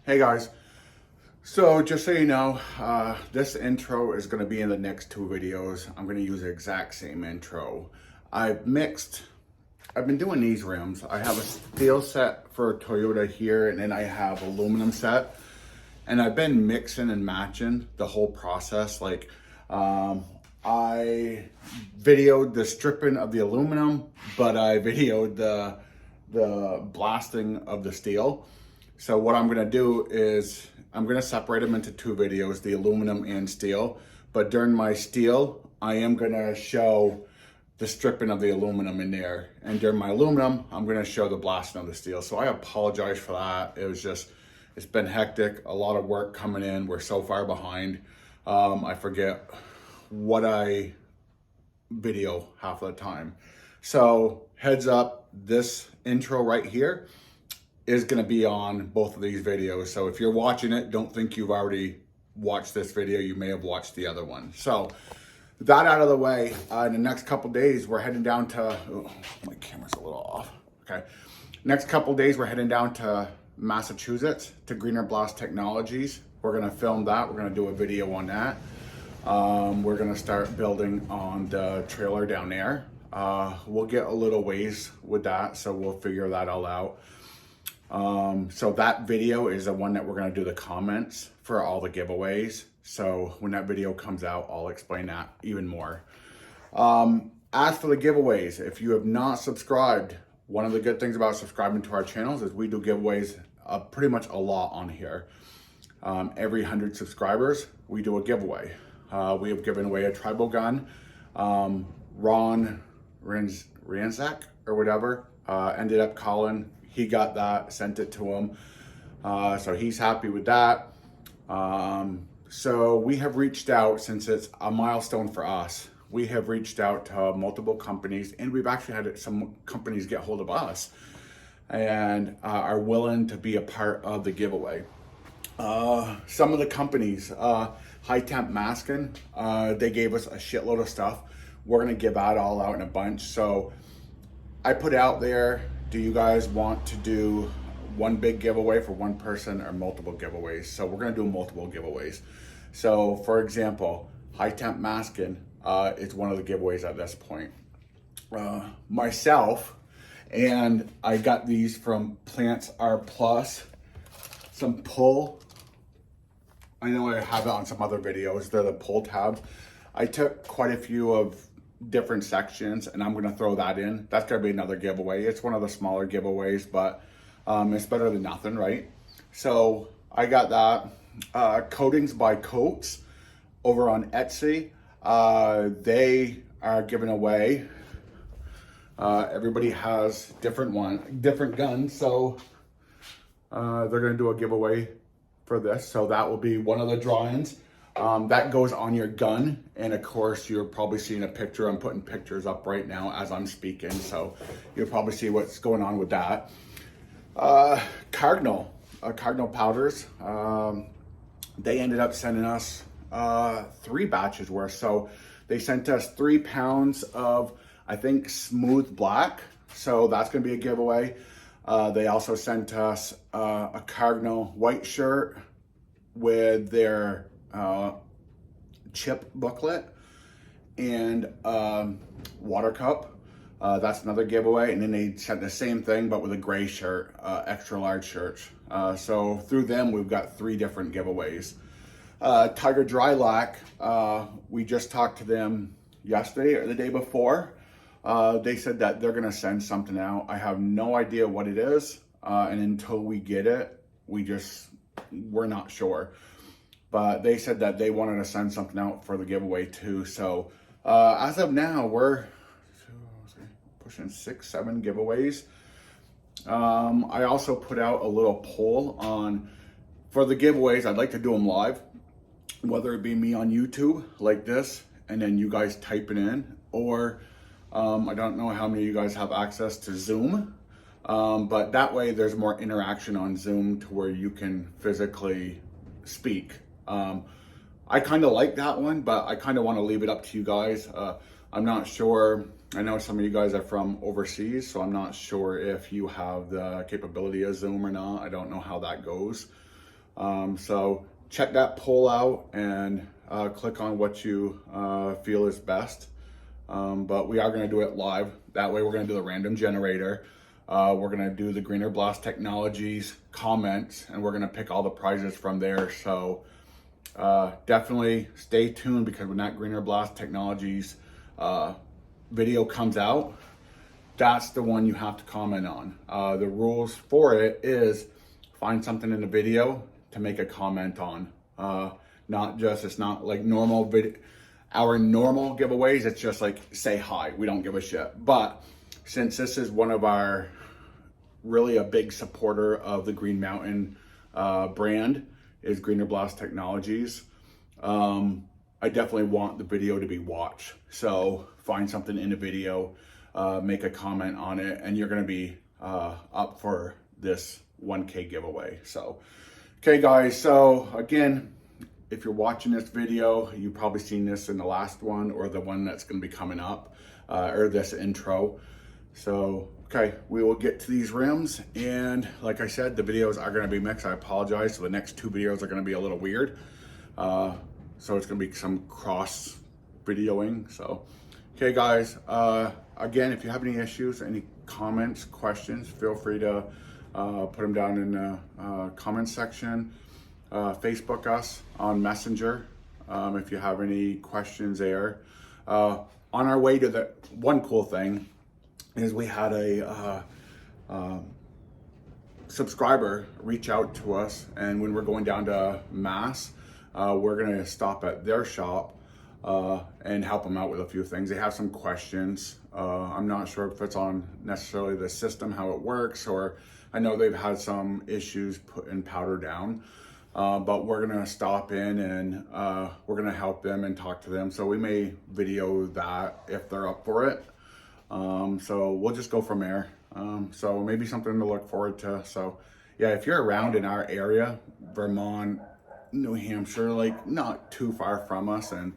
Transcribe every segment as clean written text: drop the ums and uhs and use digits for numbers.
Hey guys, so just so you know, this intro is going to be in the next two videos. I'm going to use the exact same intro. I've been doing these rims. I have a steel set for Toyota here, and then I have aluminum set. And I've been mixing and matching the whole process. Like, I videoed the stripping of the aluminum, but I videoed the blasting of the steel. So what I'm gonna do is I'm gonna separate them into two videos, the aluminum and steel. But during my steel, I am gonna show the stripping of the aluminum in there. And during my aluminum, I'm gonna show the blasting of the steel. So I apologize for that. It's been hectic, a lot of work coming in. We're so far behind. I forget what I video half of the time. So heads up, this intro right here is going to be on both of these videos. So if you're watching it, don't think you've already watched this video. You may have watched the other one. So that out of the way, in the next couple days, we're heading down to, oh, my camera's a little off. Okay. Next couple days, we're heading down to Massachusetts to Greener Blast Technologies. We're going to film that. We're going to do a video on that. We're going to start building on the trailer down there. We'll get a little ways with that. So we'll figure that all out. So that video is the one that we're going to do the comments for all the giveaways. So when that video comes out, I'll explain that even more. As for the giveaways, if you have not subscribed, one of the good things about subscribing to our channels is we do giveaways pretty much a lot on here. Every 100 subscribers, we do a giveaway. We have given away a tribal gun. Ron Ranzak or whatever ended up calling. He got that, sent it to him. So he's happy with that. So we have reached out, since it's a milestone for us, we have reached out to multiple companies, and we've actually had some companies get hold of us and are willing to be a part of the giveaway. Some of the companies, High Temp Masking, they gave us a shitload of stuff. We're gonna give that all out in a bunch. So I put out there, do you guys want to do one big giveaway for one person or multiple giveaways? So we're gonna do multiple giveaways. So for example, High Temp Masking is one of the giveaways at this point. Myself, and I got these from plantsurplus, some pull. I know I have it on some other videos. They're the pull tabs. I took quite a few of different sections, and I'm gonna throw that in. That's gonna be another giveaway. It's one of the smaller giveaways, but it's better than nothing, right? So I got that. Coatings by Coats over on Etsy. They are giving away. Everybody has different guns, so they're gonna do a giveaway for this. So that will be one of the drawings. That goes on your gun, and of course you're probably seeing a picture. I'm putting pictures up right now as I'm speaking, so you'll probably see what's going on with that. Cardinal powders, they ended up sending us 3 batches worth. So they sent us 3 pounds of, I think, smooth black, so that's gonna be a giveaway. They also sent us a Cardinal white shirt with their chip booklet and water cup. That's another giveaway. And then they sent the same thing but with a gray shirt, extra large shirt. So through them we've got 3 different giveaways. Tiger Drylac, we just talked to them yesterday or the day before. They said that they're gonna send something out. I have no idea what it is, and until we get it, we're not sure. But they said that they wanted to send something out for the giveaway too. So as of now, we're pushing 6, 7 giveaways. I also put out a little poll for the giveaways. I'd like to do them live, whether it be me on YouTube like this, and then you guys type it in, or I don't know how many of you guys have access to Zoom, but that way there's more interaction on Zoom to where you can physically speak. I kind of like that one, but I kind of want to leave it up to you guys. I'm not sure. I know some of you guys are from overseas, so I'm not sure if you have the capability of Zoom or not. I don't know how that goes. So check that poll out and click on what you feel is best. But we are going to do it live. That way we're going to do the random generator. We're going to do the Greener Blast Technologies comments, and we're going to pick all the prizes from there. So definitely stay tuned, because when that Greener Blast Technologies video comes out, that's the one you have to comment on. The rules for it is find something in the video to make a comment on. It's not like normal video. Our normal giveaways, it's just like say hi. We don't give a shit. But since this is one of our really a big supporter of the Green Mountain brand is Greener Blast Technologies, I definitely want the video to be watched. So find something in the video, make a comment on it, and you're gonna be up for this 1K giveaway. So, okay guys, so again, if you're watching this video, you've probably seen this in the last one or the one that's gonna be coming up, or this intro. So, okay, we will get to these rims, and like I said, the videos are gonna be mixed. I apologize, so the next 2 videos are gonna be a little weird. So it's gonna be some cross videoing. So, okay guys, again, if you have any issues, any comments, questions, feel free to put them down in the comment section. Facebook us on Messenger if you have any questions there. On our way to the one cool thing is we had a subscriber reach out to us, and when we're going down to Mass, we're gonna stop at their shop and help them out with a few things. They have some questions. I'm not sure if it's on necessarily the system, how it works, or I know they've had some issues putting powder down. But we're gonna stop in and we're gonna help them and talk to them. So we may video that if they're up for it. So we'll just go from there. So maybe something to look forward to. So yeah, if you're around in our area, Vermont, New Hampshire, like not too far from us, and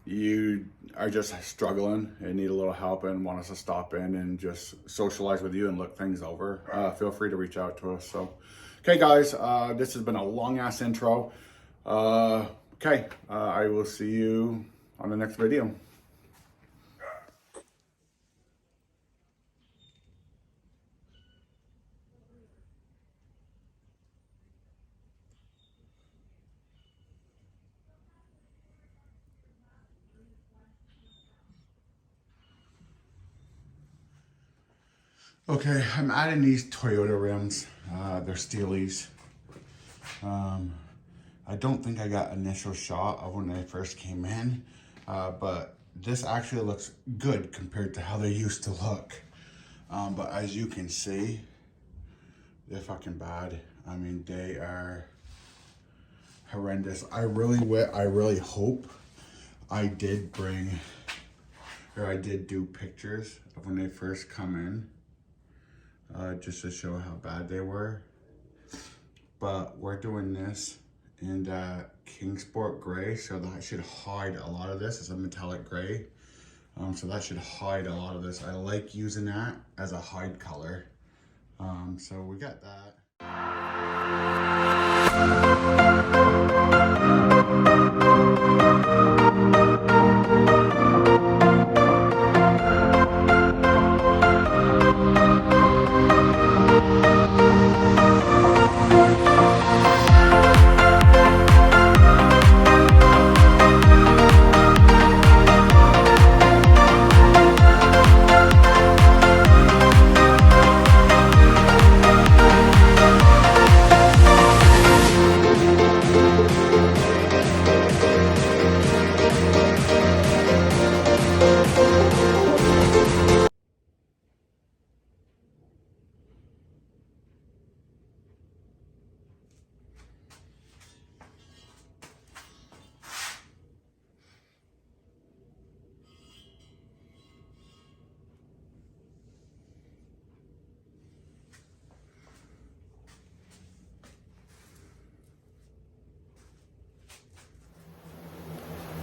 you are just struggling and need a little help and want us to stop in and just socialize with you and look things over, feel free to reach out to us. So, okay guys, this has been a long ass intro. Okay, I will see you on the next video. Okay, I'm adding these Toyota rims. They're Steelies. I don't think I got initial shot of when they first came in, but this actually looks good compared to how they used to look. But as you can see, they're fucking bad. I mean, they are horrendous. I really hope I did bring, or I did do pictures of when they first come in. Just to show how bad they were. But we're doing this in Kingsport gray, so that should hide a lot of this. It's a metallic gray, so that should hide a lot of this. I like using that as a hide color. So we got that.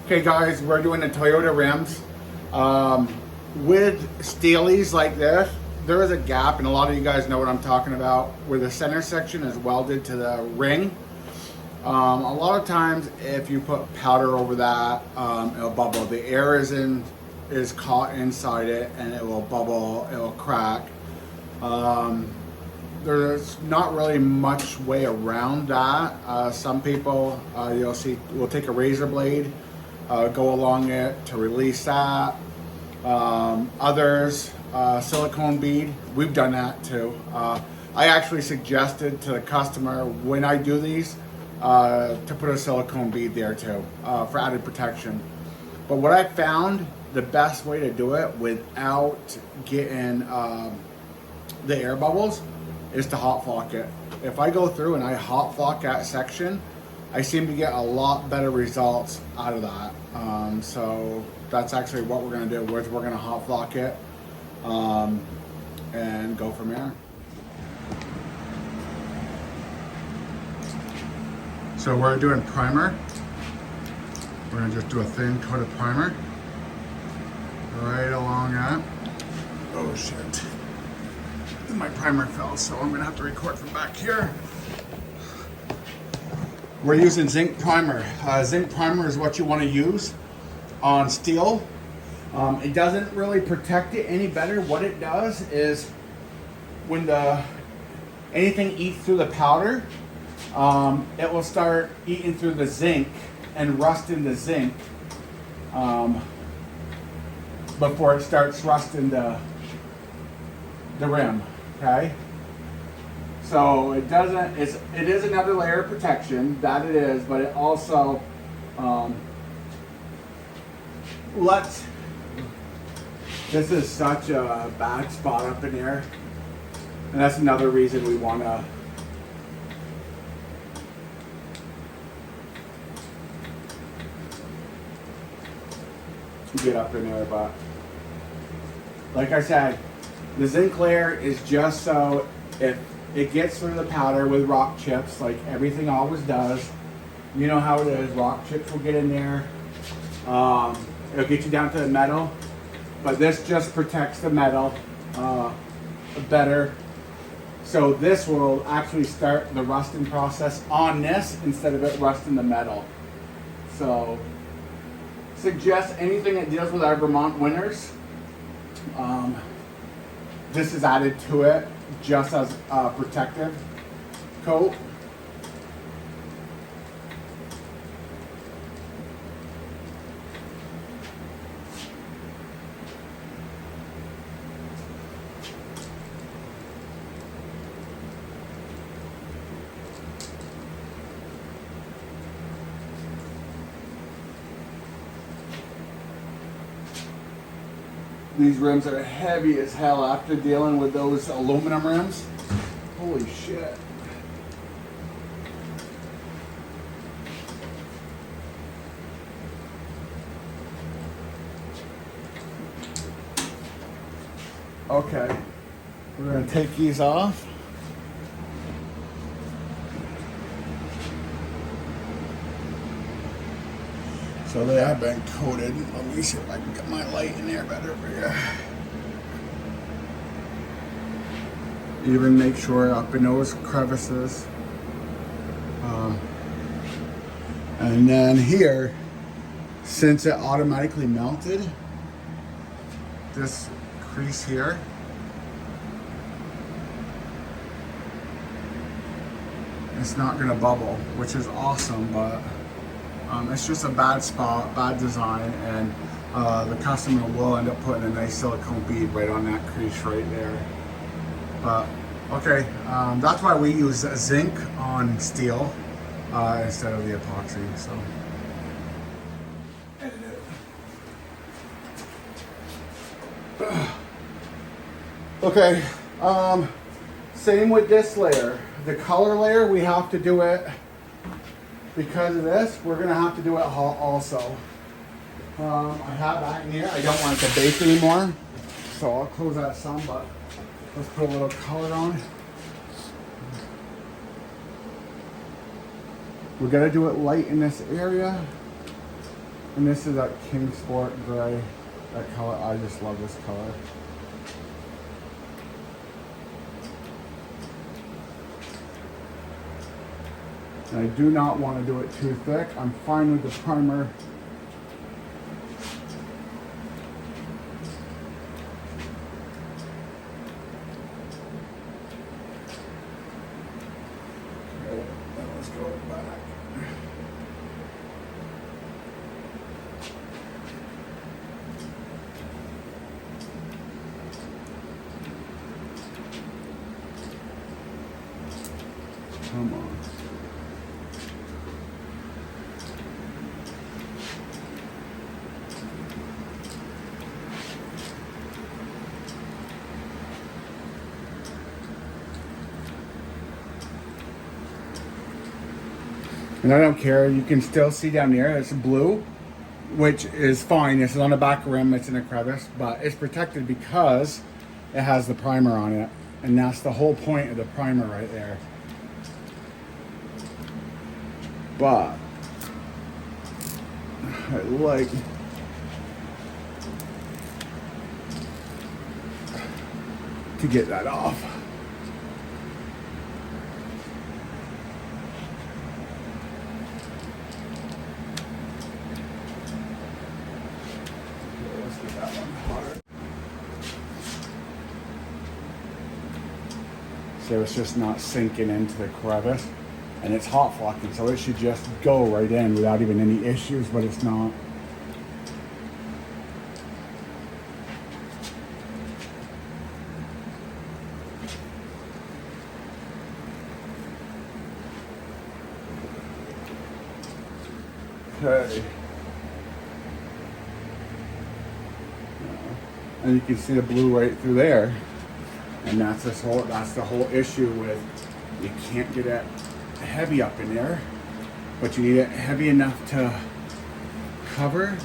Okay guys, we're doing the Toyota rims. With Steelies like this, there is a gap, and a lot of you guys know what I'm talking about, where the center section is welded to the ring. A lot of times if you put powder over that, it'll bubble. The air is caught inside it and it will bubble, it will crack. There's not really much way around that. Some people you'll see will take a razor blade, go along it to release that. Others, silicone bead, we've done that too. I actually suggested to the customer when I do these to put a silicone bead there too, for added protection. But what I found, the best way to do it without getting the air bubbles is to hot flock it. If I go through and I hot flock that section, I seem to get a lot better results out of that. So that's actually what we're gonna do. We're gonna hot flock it and go from there. So we're doing primer. We're gonna just do a thin coat of primer right along that. Oh shit. My primer fell, so I'm gonna have to record from back here. We're using zinc primer. Zinc primer is what you want to use on steel. It doesn't really protect it any better. What it does is when anything eats through the powder, it will start eating through the zinc and rusting the zinc before it starts rusting the rim. Okay, so it is another layer of protection, that it is, but it also this is such a bad spot up in here, and that's another reason we want to get up in there. But like I said, the zinc layer is just so if it gets through the powder with rock chips, like everything always does. You know how it is, rock chips will get in there. It'll get you down to the metal, but this just protects the metal better. So this will actually start the rusting process on this instead of it rusting the metal. So suggest anything that deals with our Vermont winters. This is added to it just as a protective coat. These rims are heavy as hell after dealing with those aluminum rims. Holy shit. Okay, we're gonna take these off. So they have been coated. Let me see if I can get my light in there better for you. Even make sure up in those crevices. And then here, since it automatically melted, this crease here, it's not gonna bubble, which is awesome, but it's just a bad spot, bad design, and the customer will end up putting a nice silicone bead right on that crease right there. But okay, that's why we use zinc on steel instead of the epoxy. So edit it. Okay, same with this layer. The color layer, we have to do it. Because of this, we're gonna have to do it hot also. I have that in here. I don't want it to bake anymore, so I'll close that some, but let's put a little color on. We're gonna do it light in this area. And this is that Kingsport gray, that color. I just love this color. And I do not want to do it too thick. I'm fine with the primer. Okay, now let's go back. Come on. And I don't care, you can still see down here, it's blue, which is fine. It's on the back rim, it's in a crevice, but it's protected because it has the primer on it. And that's the whole point of the primer right there. But I like to get that off. Let's get that one hard. So it's just not sinking into the crevice. And it's hot flocking, so it should just go right in without even any issues, but it's not. Okay. And you can see the blue right through there. And that's the whole issue with, you can't get it heavy up in there, but you need it heavy enough to cover,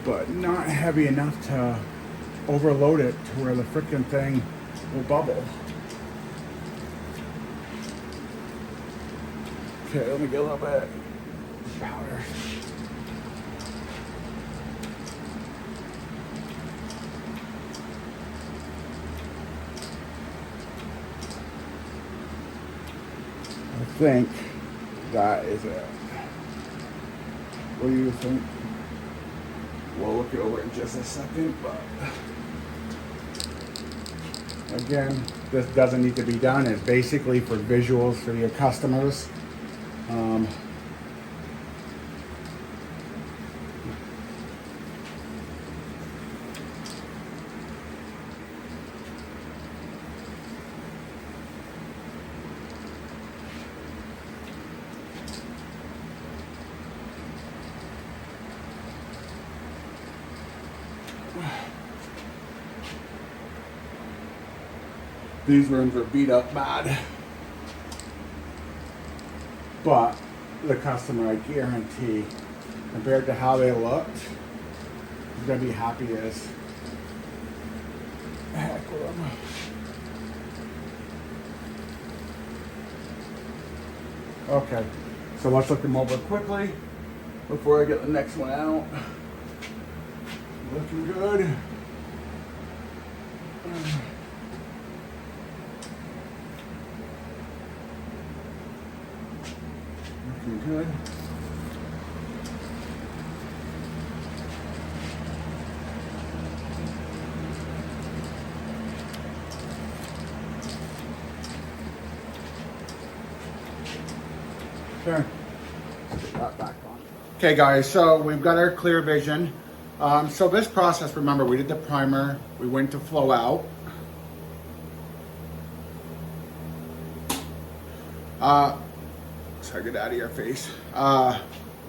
but not heavy enough to overload it to where the freaking thing will bubble. Okay, let me get a little bit of powder. I think that is it. What do you think? We'll look it over in just a second, but again, this doesn't need to be done. It's basically for visuals for your customers. These rooms are beat up bad, but the customer, I guarantee, compared to how they looked, is gonna be happy as heck with them. Okay, so let's look them over quickly before I get the next one out. Looking good. Looking good. Okay. Put that back on. Okay guys, so we've got our clear vision. So this process, remember, we did the primer, we went to flow out. Sorry, get out of your face.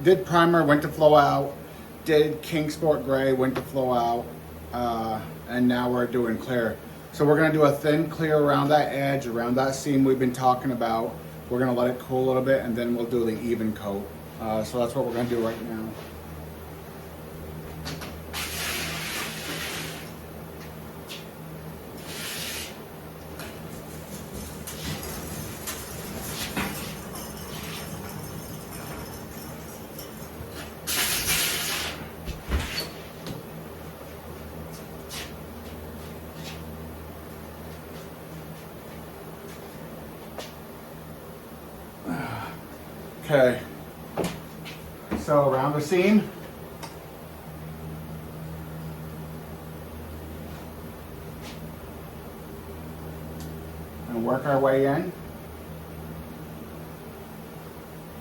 Did primer, went to flow out. Did Kingsport gray, went to flow out. And now we're doing clear. So we're gonna do a thin clear around that edge, around that seam we've been talking about. We're gonna let it cool a little bit and then we'll do the even coat. So that's what we're gonna do right now. Okay, so around the seam. And work our way in.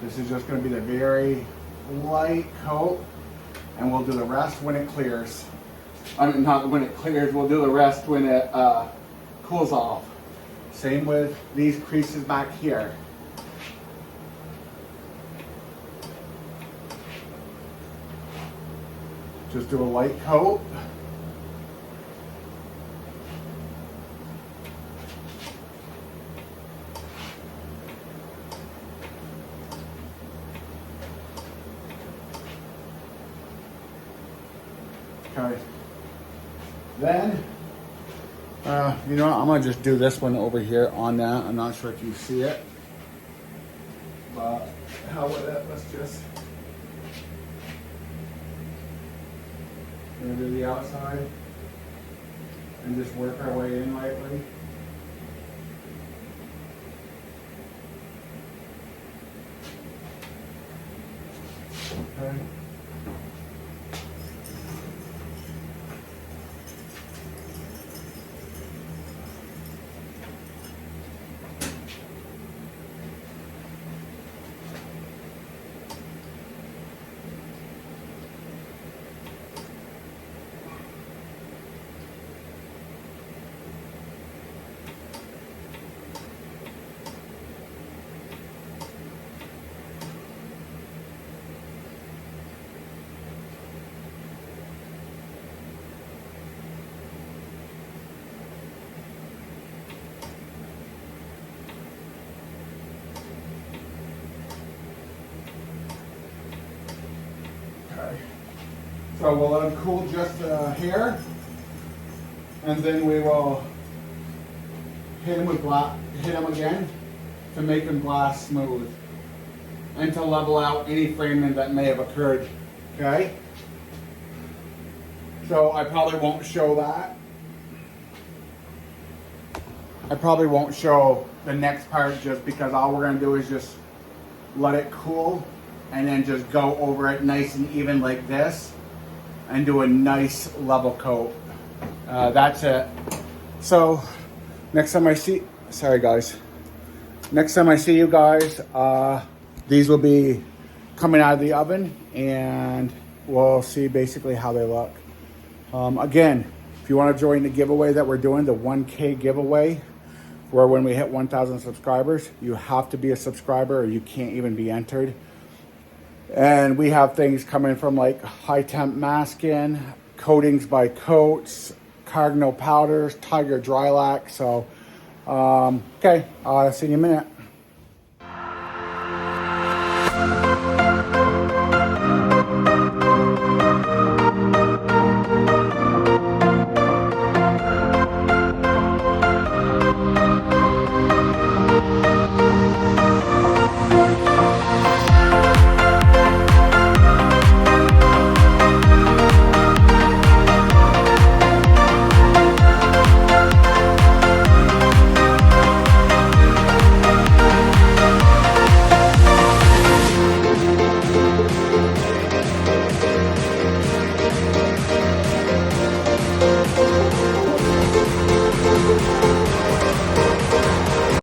This is just going to be the very light coat, and we'll do the rest when it clears. I mean, not when it clears, we'll do the rest when it cools off. Same with these creases back here. Just do a light coat. Okay. Then, you know what? I'm gonna just do this one over here on that. I'm not sure if you see it, but hell with it. Let's just do the outside and just work our way in lightly. Okay. So we'll let them cool just here, and then we will hit them with hit them again to make them glass smooth and to level out any framing that may have occurred. Okay. So I probably won't show that. I probably won't show the next part just because all we're gonna do is just let it cool and then just go over it nice and even like this and do a nice level coat. That's it. So next time I see, sorry guys, next time I see you guys, these will be coming out of the oven and we'll see basically how they look. Again, if you want to join the giveaway that we're doing, the 1K giveaway, where when we hit 1,000 subscribers, you have to be a subscriber or you can't even be entered. And we have things coming from like high temp masking, coatings by coats, Cardinal powders, Tiger Drylac. So, okay, I'll see you in a minute.